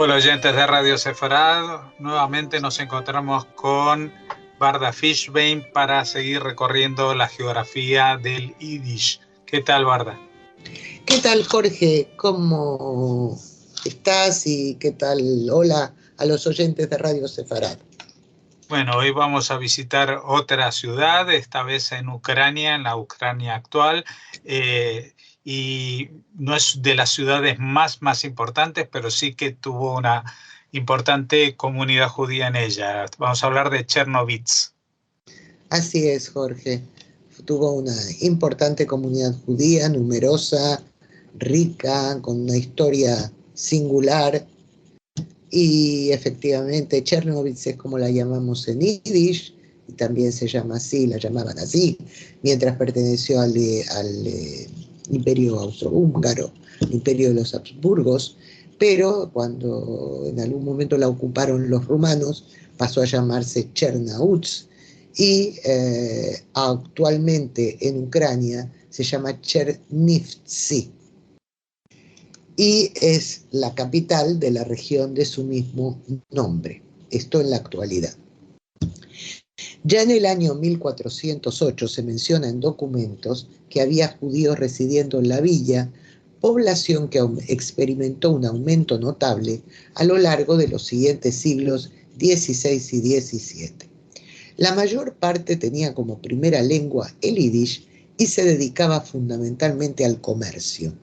Hola oyentes de Radio Sefarad, nuevamente nos encontramos con Varda Fishbein para seguir recorriendo la geografía del Yiddish. ¿Qué tal, Varda? ¿Qué tal, Jorge? ¿Cómo estás? Y qué tal, hola a los oyentes de Radio Sefarad. Bueno, hoy vamos a visitar otra ciudad, esta vez en Ucrania, en la Ucrania actual, y no es de las ciudades más importantes, pero sí que tuvo una importante comunidad judía en ella. Vamos a hablar de Chernovitz. Así es, Jorge. Tuvo una importante comunidad judía, numerosa, rica, con una historia singular. Y efectivamente, Chernovitz es como la llamamos en Yiddish, y también se llama así, la llamaban así, mientras perteneció al Imperio Austrohúngaro, el Imperio de los Habsburgos, pero cuando en algún momento la ocuparon los rumanos, pasó a llamarse Chernautz, y actualmente en Ucrania se llama Chernivtsi, y es la capital de la región de su mismo nombre. Esto en la actualidad. Ya en el año 1408 se menciona en documentos que había judíos residiendo en la villa, población que experimentó un aumento notable a lo largo de los siguientes siglos XVI y XVII. La mayor parte tenía como primera lengua el yiddish y se dedicaba fundamentalmente al comercio.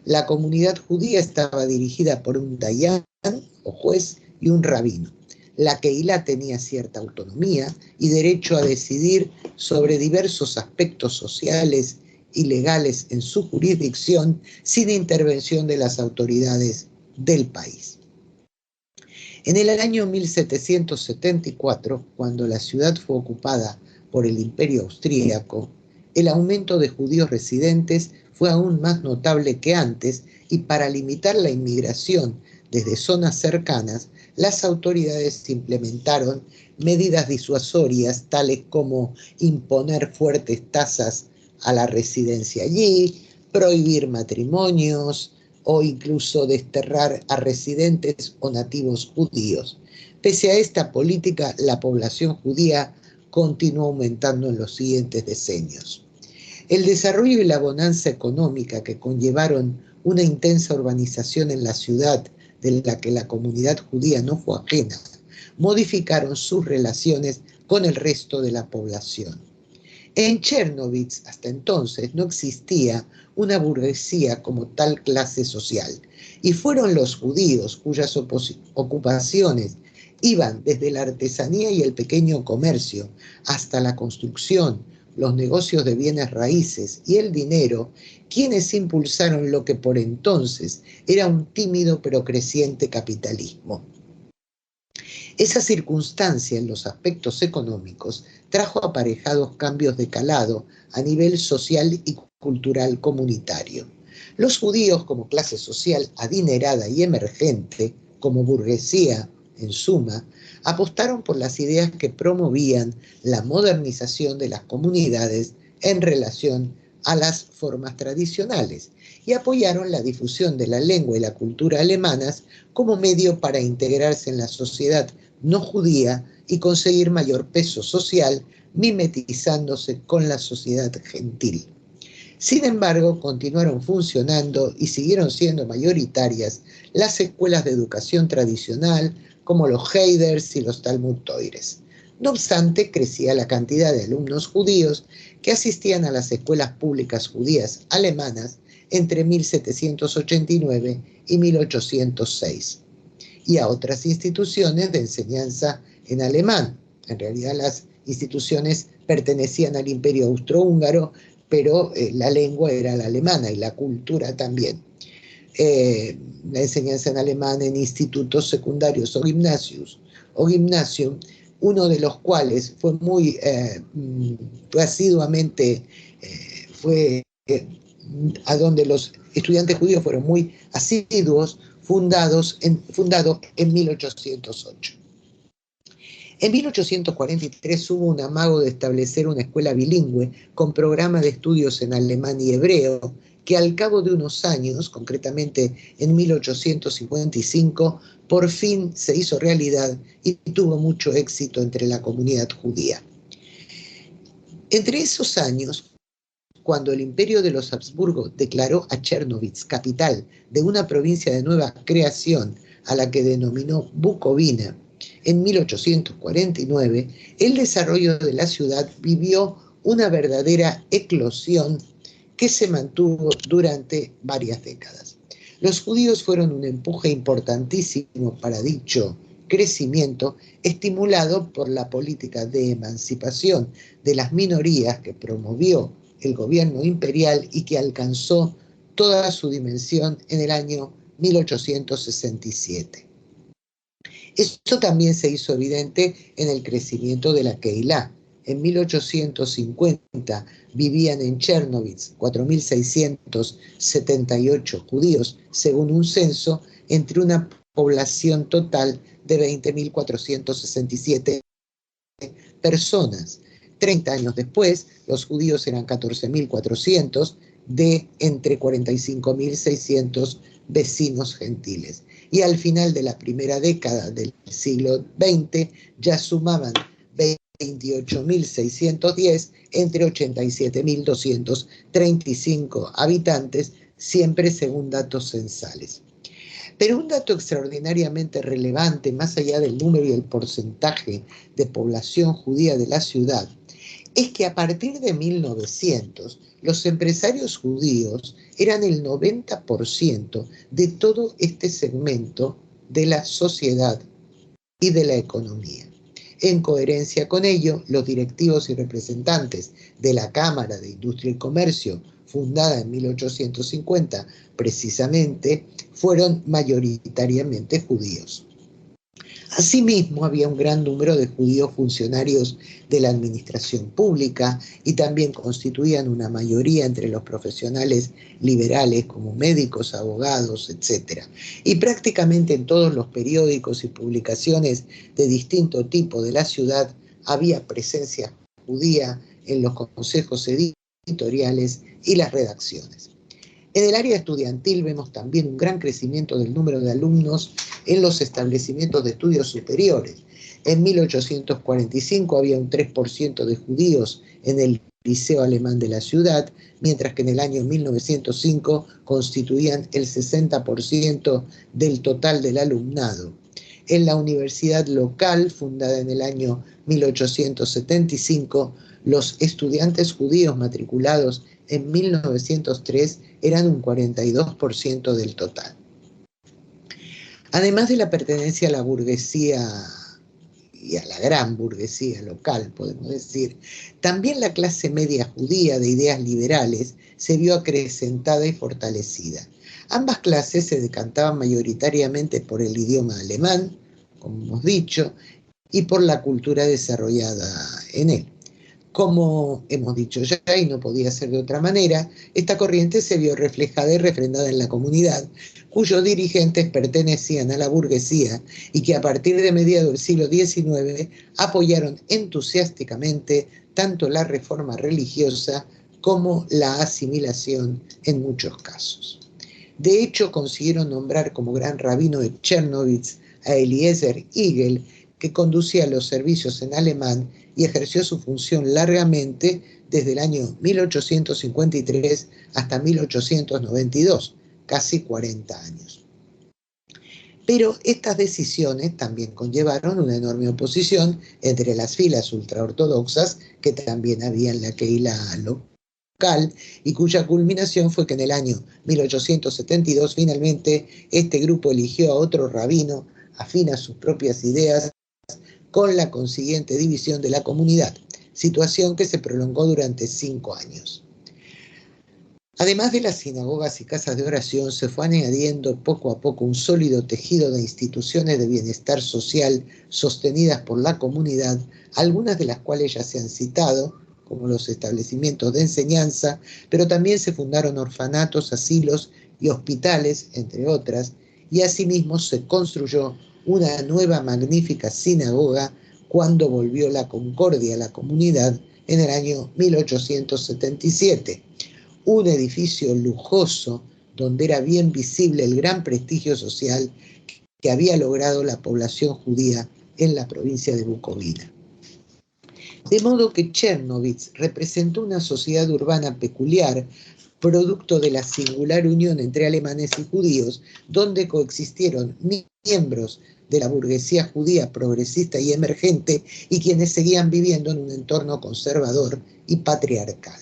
La comunidad judía estaba dirigida por un dayan o juez y un rabino. La Keilah tenía cierta autonomía y derecho a decidir sobre diversos aspectos sociales y legales en su jurisdicción sin intervención de las autoridades del país. En el año 1774, cuando la ciudad fue ocupada por el Imperio Austríaco, el aumento de judíos residentes fue aún más notable que antes, y para limitar la inmigración desde zonas cercanas, las autoridades implementaron medidas disuasorias tales como imponer fuertes tasas a la residencia allí, prohibir matrimonios o incluso desterrar a residentes o nativos judíos. Pese a esta política, la población judía continuó aumentando en los siguientes decenios. El desarrollo y la bonanza económica que conllevaron una intensa urbanización en la ciudad, de la que la comunidad judía no fue ajena, modificaron sus relaciones con el resto de la población. En Chernovitz, hasta entonces, no existía una burguesía como tal clase social, y fueron los judíos cuyas ocupaciones iban desde la artesanía y el pequeño comercio hasta la construcción, los negocios de bienes raíces y el dinero, quienes impulsaron lo que por entonces era un tímido pero creciente capitalismo. Esa circunstancia en los aspectos económicos trajo aparejados cambios de calado a nivel social y cultural comunitario. Los judíos, como clase social adinerada y emergente, como burguesía en suma, apostaron por las ideas que promovían la modernización de las comunidades en relación a las formas tradicionales, y apoyaron la difusión de la lengua y la cultura alemanas como medio para integrarse en la sociedad no judía y conseguir mayor peso social, mimetizándose con la sociedad gentil. Sin embargo, continuaron funcionando y siguieron siendo mayoritarias las escuelas de educación tradicional, como los Heiders y los Talmud Toires. No obstante, crecía la cantidad de alumnos judíos que asistían a las escuelas públicas judías alemanas entre 1789 y 1806, y a otras instituciones de enseñanza en alemán. En realidad las instituciones pertenecían al Imperio Austrohúngaro, pero la lengua era la alemana y la cultura también. La enseñanza en alemán en institutos secundarios o gymnasium, uno de los cuales fue muy asiduamente, a donde los estudiantes judíos fueron muy asiduos, fundado en 1808. En 1843 hubo un amago de establecer una escuela bilingüe con programa de estudios en alemán y hebreo que al cabo de unos años, concretamente en 1855, por fin se hizo realidad y tuvo mucho éxito entre la comunidad judía. Entre esos años, cuando el imperio de los Habsburgo declaró a Chernovitz capital de una provincia de nueva creación a la que denominó Bucovina, en 1849, el desarrollo de la ciudad vivió una verdadera eclosión que se mantuvo durante varias décadas. Los judíos fueron un empuje importantísimo para dicho crecimiento, estimulado por la política de emancipación de las minorías que promovió el gobierno imperial y que alcanzó toda su dimensión en el año 1867. Esto también se hizo evidente en el crecimiento de la Keilah. En 1850 vivían en Chernovitz 4.678 judíos, según un censo, entre una población total de 20.467 personas. 30 años después, los judíos eran 14.400 de entre 45.600 vecinos gentiles. Y al final de la primera década del siglo XX ya sumaban 28.610 entre 87.235 habitantes, siempre según datos censales. Pero un dato extraordinariamente relevante, más allá del número y el porcentaje de población judía de la ciudad, es que a partir de 1900 los empresarios judíos eran el 90% de todo este segmento de la sociedad y de la economía. En coherencia con ello, los directivos y representantes de la Cámara de Industria y Comercio, fundada en 1850, precisamente, fueron mayoritariamente judíos. Asimismo, había un gran número de judíos funcionarios de la administración pública y también constituían una mayoría entre los profesionales liberales como médicos, abogados, etc. Y prácticamente en todos los periódicos y publicaciones de distinto tipo de la ciudad había presencia judía en los consejos editoriales y las redacciones. En el área estudiantil vemos también un gran crecimiento del número de alumnos en los establecimientos de estudios superiores. En 1845 había un 3% de judíos en el Liceo Alemán de la ciudad, mientras que en el año 1905 constituían el 60% del total del alumnado. En la universidad local, fundada en el año 1875, los estudiantes judíos matriculados en 1903 eran un 42% del total. Además de la pertenencia a la burguesía y a la gran burguesía local, podemos decir, también la clase media judía de ideas liberales se vio acrecentada y fortalecida. Ambas clases se decantaban mayoritariamente por el idioma alemán, como hemos dicho, y por la cultura desarrollada en él. Como hemos dicho ya, y no podía ser de otra manera, esta corriente se vio reflejada y refrendada en la comunidad, cuyos dirigentes pertenecían a la burguesía y que a partir de mediados del siglo XIX apoyaron entusiásticamente tanto la reforma religiosa como la asimilación en muchos casos. De hecho, consiguieron nombrar como gran rabino de Chernovitz a Eliezer Igel, que conducía los servicios en alemán y ejerció su función largamente desde el año 1853 hasta 1892, casi 40 años. Pero estas decisiones también conllevaron una enorme oposición entre las filas ultraortodoxas que también había en la Keilah local y cuya culminación fue que en el año 1872 finalmente este grupo eligió a otro rabino afín a sus propias ideas, con la consiguiente división de la comunidad, situación que se prolongó durante 5 años. Además de las sinagogas y casas de oración, se fue añadiendo poco a poco un sólido tejido de instituciones de bienestar social sostenidas por la comunidad, algunas de las cuales ya se han citado, como los establecimientos de enseñanza, pero también se fundaron orfanatos, asilos y hospitales, entre otras, y asimismo se construyó una nueva magnífica sinagoga cuando volvió la concordia a la comunidad en el año 1877. un edificio lujoso donde era bien visible el gran prestigio social que había logrado la población judía en la provincia de Bucovina. De modo que Chernovitz representó una sociedad urbana peculiar, producto de la singular unión entre alemanes y judíos, donde coexistieron miembros de la burguesía judía progresista y emergente y quienes seguían viviendo en un entorno conservador y patriarcal.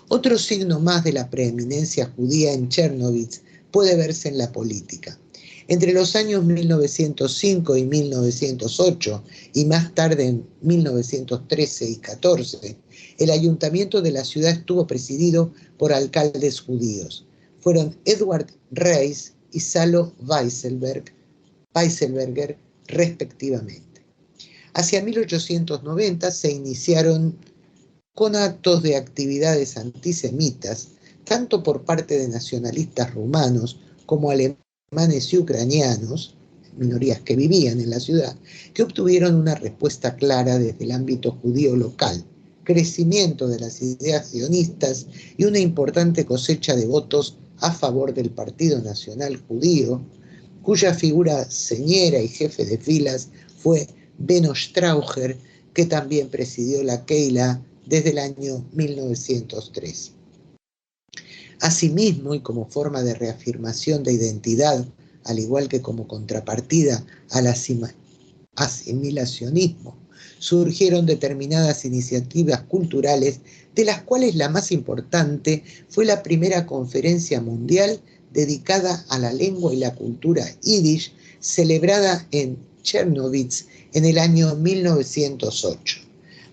Otro signo más de la preeminencia judía en Chernovitz puede verse en la política. Entre los años 1905 y 1908, y más tarde en 1913 y 14, el ayuntamiento de la ciudad estuvo presidido por alcaldes judíos. Fueron Edward Reis y Salo Weisselberger, respectivamente. Hacia 1890 se iniciaron con actos de actividades antisemitas, tanto por parte de nacionalistas rumanos como alemanes y ucranianos, minorías que vivían en la ciudad, que obtuvieron una respuesta clara desde el ámbito judío local, crecimiento de las ideas sionistas y una importante cosecha de votos a favor del Partido Nacional Judío, cuya figura señera y jefe de filas fue Beno Straucher, que también presidió la Keilah desde el año 1903. Asimismo, y como forma de reafirmación de identidad, al igual que como contrapartida al asimilacionismo, surgieron determinadas iniciativas culturales, de las cuales la más importante fue la primera conferencia mundial dedicada a la lengua y la cultura yiddish, celebrada en Chernovitz en el año 1908.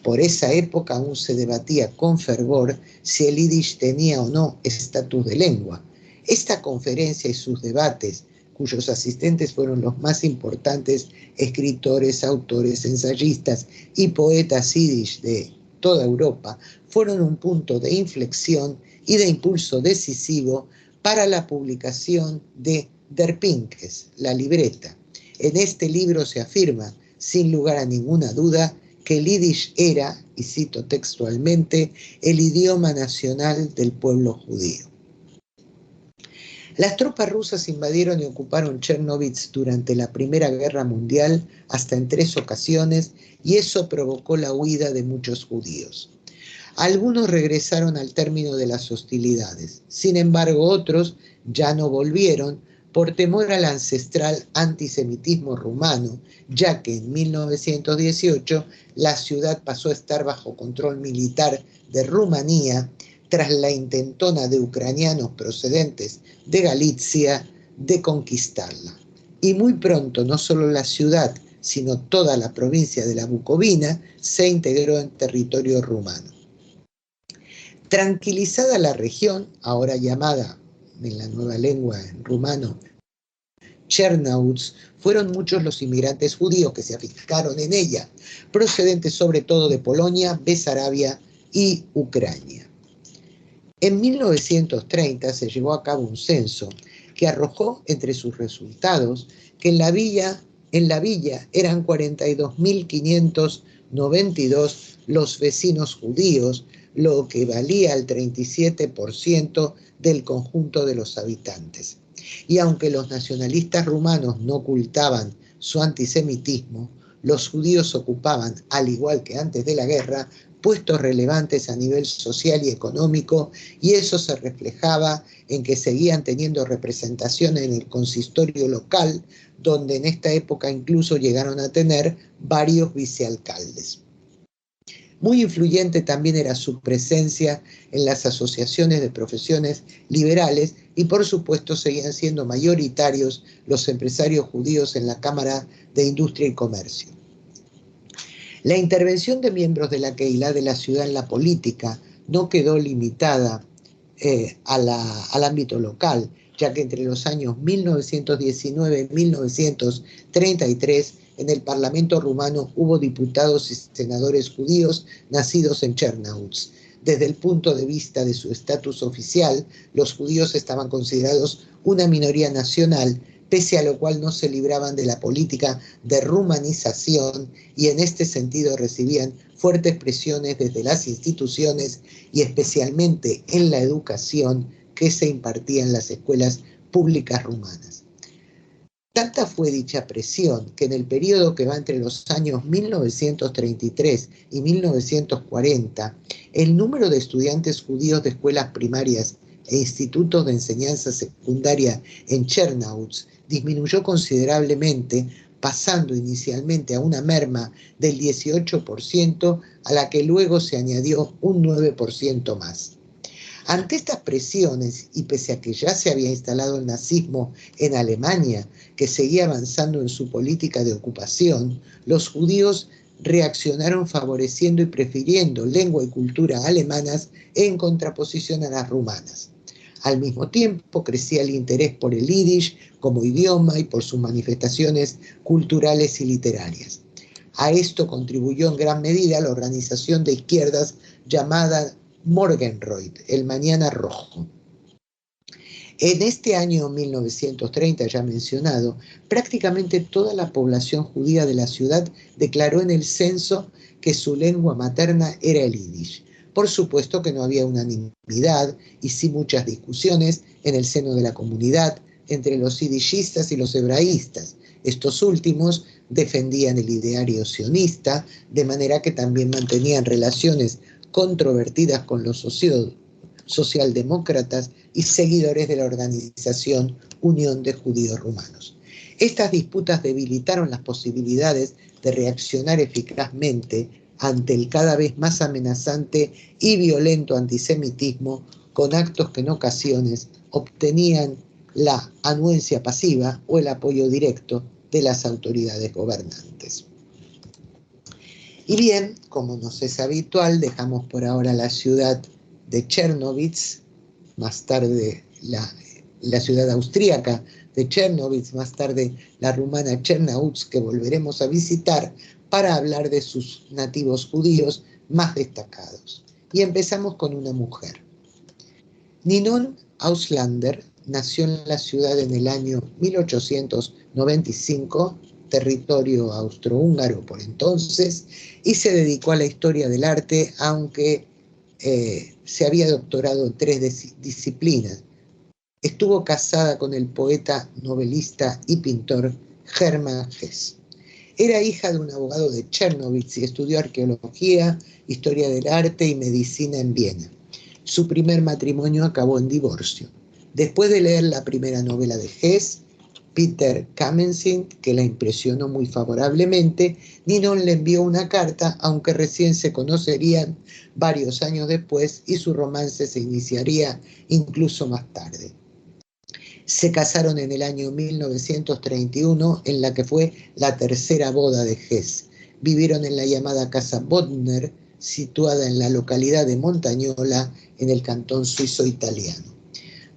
Por esa época aún se debatía con fervor si el yiddish tenía o no estatus de lengua. Esta conferencia y sus debates, cuyos asistentes fueron los más importantes escritores, autores, ensayistas y poetas yiddish de toda Europa, fueron un punto de inflexión y de impulso decisivo para la publicación de Der Pinkes, la libreta. En este libro se afirma, sin lugar a ninguna duda, que el yiddish era, y cito textualmente, el idioma nacional del pueblo judío. Las tropas rusas invadieron y ocuparon Chernovitz durante la Primera Guerra Mundial hasta en 3 ocasiones, y eso provocó la huida de muchos judíos. Algunos regresaron al término de las hostilidades. Sin embargo, otros ya no volvieron por temor al ancestral antisemitismo rumano, ya que en 1918 la ciudad pasó a estar bajo control militar de Rumanía tras la intentona de ucranianos procedentes de Galicia de conquistarla. Y muy pronto no solo la ciudad, sino toda la provincia de la Bucovina se integró en territorio rumano. Tranquilizada la región, ahora llamada en la nueva lengua en rumano Chernowitz, fueron muchos los inmigrantes judíos que se afincaron en ella, procedentes sobre todo de Polonia, Besarabia y Ucrania. En 1930 se llevó a cabo un censo que arrojó entre sus resultados que en la villa eran 42.592 los vecinos judíos, lo que valía al 37% del conjunto de los habitantes. Y aunque los nacionalistas rumanos no ocultaban su antisemitismo, los judíos ocupaban, al igual que antes de la guerra, puestos relevantes a nivel social y económico, y eso se reflejaba en que seguían teniendo representación en el consistorio local, donde en esta época incluso llegaron a tener varios vicealcaldes. Muy influyente también era su presencia en las asociaciones de profesiones liberales y por supuesto seguían siendo mayoritarios los empresarios judíos en la Cámara de Industria y Comercio. La intervención de miembros de la Keilah de la ciudad en la política no quedó limitada al ámbito local, ya que entre los años 1919 y 1933 en el Parlamento rumano hubo diputados y senadores judíos nacidos en Chernovitz. Desde el punto de vista de su estatus oficial, los judíos estaban considerados una minoría nacional pese a lo cual no se libraban de la política de rumanización y en este sentido recibían fuertes presiones desde las instituciones y especialmente en la educación que se impartía en las escuelas públicas rumanas. Tanta fue dicha presión que en el periodo que va entre los años 1933 y 1940, el número de estudiantes judíos de escuelas primarias e institutos de enseñanza secundaria en Chernowitz disminuyó considerablemente, pasando inicialmente a una merma del 18%, a la que luego se añadió un 9% más. Ante estas presiones, y pese a que ya se había instalado el nazismo en Alemania, que seguía avanzando en su política de ocupación, los judíos reaccionaron favoreciendo y prefiriendo lengua y cultura alemanas en contraposición a las rumanas. Al mismo tiempo, crecía el interés por el yiddish como idioma y por sus manifestaciones culturales y literarias. A esto contribuyó en gran medida la organización de izquierdas llamada Morgenrot, el Mañana Rojo. En este año 1930, ya mencionado, prácticamente toda la población judía de la ciudad declaró en el censo que su lengua materna era el yiddish. Por supuesto que no había unanimidad y sí muchas discusiones en el seno de la comunidad entre los yiddishistas y los hebraístas. Estos últimos defendían el ideario sionista, de manera que también mantenían relaciones controvertidas con los socialdemócratas y seguidores de la organización Unión de Judíos Rumanos. Estas disputas debilitaron las posibilidades de reaccionar eficazmente ante el cada vez más amenazante y violento antisemitismo, con actos que en ocasiones obtenían la anuencia pasiva o el apoyo directo de las autoridades gobernantes. Y bien, como nos es habitual, dejamos por ahora la ciudad de Chernowitz, más tarde la ciudad austríaca de Chernowitz, más tarde la rumana Czernowitz, que volveremos a visitar para hablar de sus nativos judíos más destacados. Y empezamos con una mujer. Ninon Auslander nació en la ciudad en el año 1895, territorio austrohúngaro por entonces, y se dedicó a la historia del arte, aunque se había doctorado en 3 disciplinas. Estuvo casada con el poeta, novelista y pintor Hermann Hesse. Era hija de un abogado de Chernowitz y estudió arqueología, historia del arte y medicina en Viena. Su primer matrimonio acabó en divorcio. Después de leer la primera novela de Hesse, Peter Kamenzind, que la impresionó muy favorablemente, Ninon le envió una carta, aunque recién se conocerían varios años después y su romance se iniciaría incluso más tarde. Se casaron en el año 1931, en la que fue la tercera boda de Hesse. Vivieron en la llamada Casa Bodmer, situada en la localidad de Montagnola, en el cantón suizo italiano.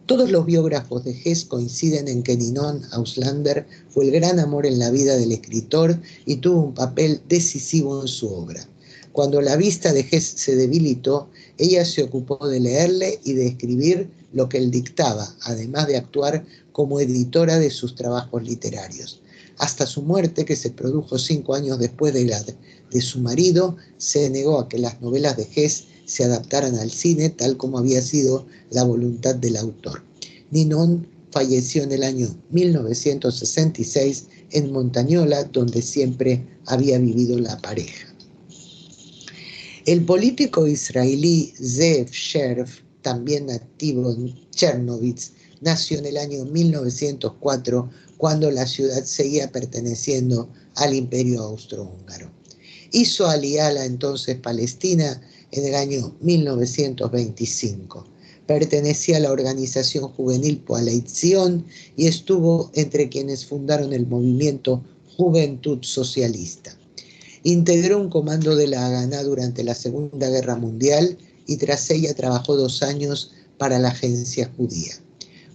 Todos los biógrafos de Hesse coinciden en que Ninon Auslander fue el gran amor en la vida del escritor y tuvo un papel decisivo en su obra. Cuando la vista de Hesse se debilitó, ella se ocupó de leerle y de escribir lo que él dictaba, además de actuar como editora de sus trabajos literarios. Hasta su muerte, que se produjo 5 años después de la de su marido, se negó a que las novelas de Hesse se adaptaran al cine, tal como había sido la voluntad del autor. Ninon falleció en el año 1966 en Montagnola, donde siempre había vivido la pareja. El político israelí Zeev Sherf, también nativo en Chernowitz, nació en el año 1904, cuando la ciudad seguía perteneciendo al Imperio Austrohúngaro. Hizo aliyá a la entonces Palestina en el año 1925. Pertenecía a la organización juvenil Poalei Zion y estuvo entre quienes fundaron el movimiento Juventud Socialista. Integró un comando de la Haganá durante la Segunda Guerra Mundial y tras ella trabajó 2 años para la agencia judía.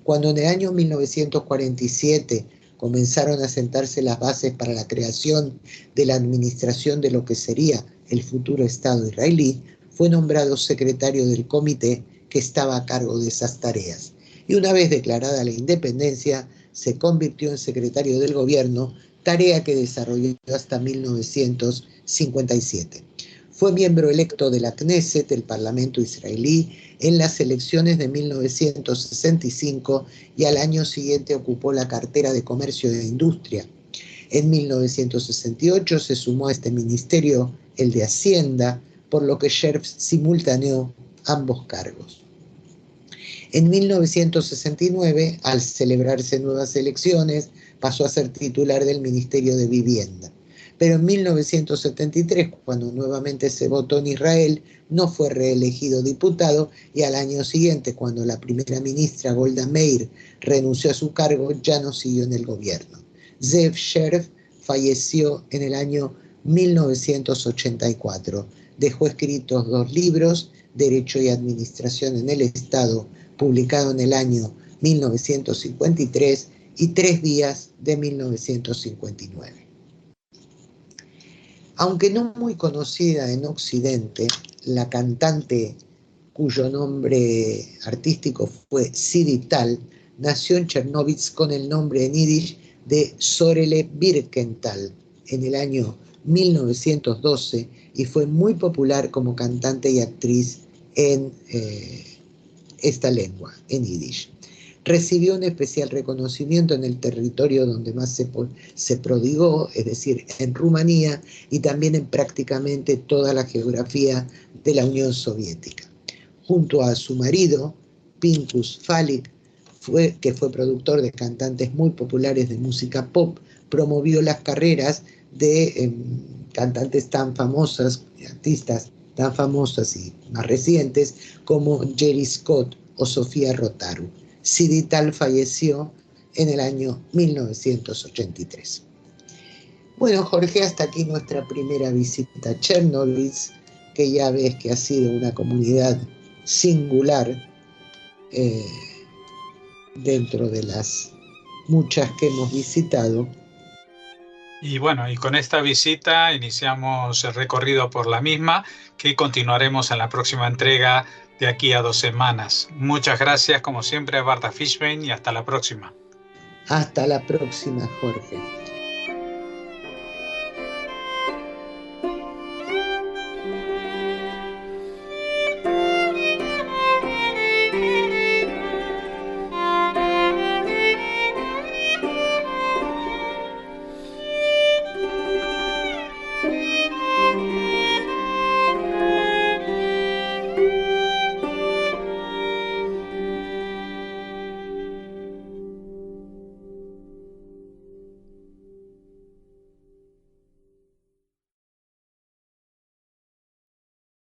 Cuando en el año 1947 comenzaron a sentarse las bases para la creación de la administración de lo que sería el futuro Estado israelí, fue nombrado secretario del comité que estaba a cargo de esas tareas. Y una vez declarada la independencia, se convirtió en secretario del gobierno, tarea que desarrolló hasta 1957. Fue miembro electo de la Knesset, el Parlamento israelí, en las elecciones de 1965 y al año siguiente ocupó la cartera de Comercio e Industria. En 1968 se sumó a este ministerio el de Hacienda, por lo que Sherf simultaneó ambos cargos. En 1969, al celebrarse nuevas elecciones, pasó a ser titular del Ministerio de Vivienda. Pero en 1973, cuando nuevamente se votó en Israel, no fue reelegido diputado y al año siguiente, cuando la primera ministra Golda Meir renunció a su cargo, ya no siguió en el gobierno. Zeev Sherf falleció en el año 1984. Dejó escritos 2 libros, Derecho y Administración en el Estado, publicado en el año 1953, y 3 días de 1959. Aunque no muy conocida en Occidente, la cantante cuyo nombre artístico fue Sidi Tal, nació en Chernovitz con el nombre en yiddish de Sorele Birkenthal en el año 1912 y fue muy popular como cantante y actriz en esta lengua, en yiddish. Recibió un especial reconocimiento en el territorio donde más se prodigó, es decir, en Rumanía y también en prácticamente toda la geografía de la Unión Soviética. Junto a su marido, Pinkus Falik, que fue productor de cantantes muy populares de música pop, promovió las carreras de cantantes tan famosas, artistas tan famosas y más recientes como Jerry Scott o Sofía Rotaru. Sidi Tal falleció en el año 1983. Bueno, Jorge, hasta aquí nuestra primera visita a Chernobyl, que ya ves que ha sido una comunidad singular dentro de las muchas que hemos visitado. Y bueno, y con esta visita iniciamos el recorrido por la misma, que continuaremos en la próxima entrega de aquí a 2 semanas. Muchas gracias, como siempre, Barta Fishbein, y hasta la próxima. Hasta la próxima, Jorge.